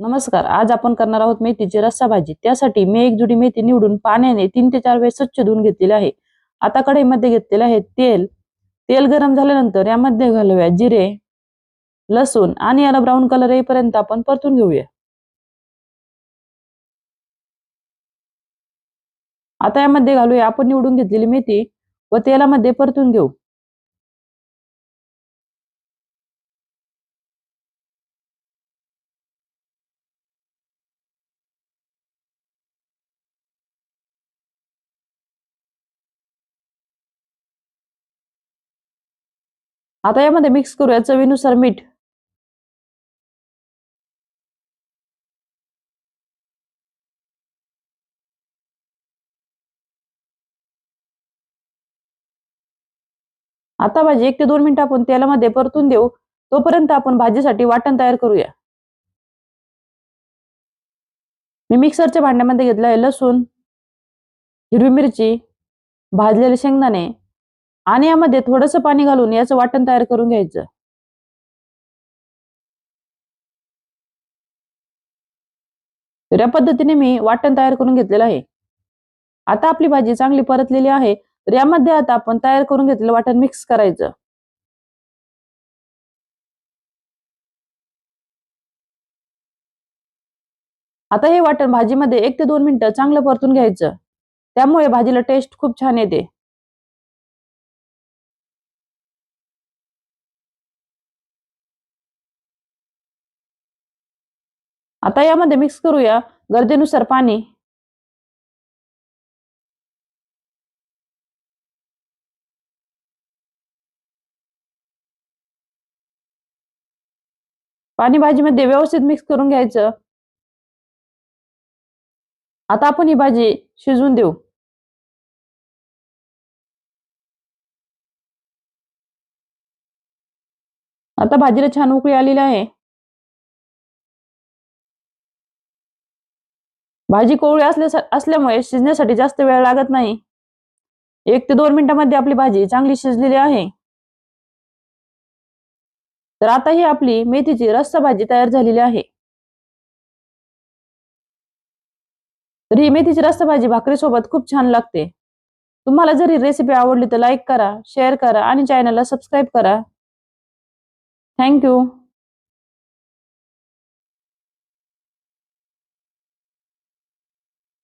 नमस्कार. आज आपण करणार आहोत मेथीची रस्सा भाजी. त्यासाठी मी एक जुडी मेथी निवडून पाण्याने 3 ते 4 वेळेस स्वच्छ धुवून घेतलेले आहे. आता कढईमध्ये घेतलेले आहे तेल. तेल गरम झाल्यानंतर यामध्ये घालूया जिरे, लसूण आणि याला ब्राऊन कलर येईपर्यंत आपण परतून घेऊया. आता यामध्ये घालूया आपण निवडून घेतलेली मेथी व तेलामध्ये परतून घेऊ. आता यामध्ये मिक्स करूया चवीनुसार मीठ. आता भाजी 1 ते 2 मिनिटं आपण तेलामध्ये परतून देऊ. तोपर्यंत आपण भाजीसाठी वाटण तयार करूया. मी मिक्सरच्या भांड्यामध्ये घेतलं आहे लसूण, हिरवी मिरची, भाजलेले शेंगदाणे आणि यामध्ये थोडंसं पाणी घालून याचं वाटण तयार करून घ्यायचं. तर या पद्धतीने मी वाटण तयार करून घेतलेलं आहे. आता आपली भाजी चांगली परतलेली आहे. तर यामध्ये आता आपण तयार करून घेतलेलं वाटण मिक्स करायचं. आता हे वाटण भाजीमध्ये 1 ते 2 मिनिटं चांगलं परतून घ्यायचं. त्यामुळे भाजीला टेस्ट खूप छान येते. आता यामध्ये मिक्स करूया गरजेनुसार पाणी. पाणी भाजीमध्ये व्यवस्थित मिक्स करून घ्यायचं. आता आपण ही भाजी शिजवून देऊ. आता भाजीला छान उकळी आलेली आहे. भाजी कोवळी असल्यामुळे शिजण्यासाठी जास्त वेळ लागत नाही. 1 ते 2 मिनिटांमध्ये आपली भाजी चांगली शिजलेली आहे. तर आता ही आपली मेथीची रस्सा भाजी तयार झालेली आहे. तर ही मेथीची रस्सा भाजी भाकरीसोबत खूप छान लागते. तुम्हाला जर ही रेसिपी आवडली तर लाईक करा, शेअर करा आणि चॅनलला सबस्क्राईब करा. Thank you.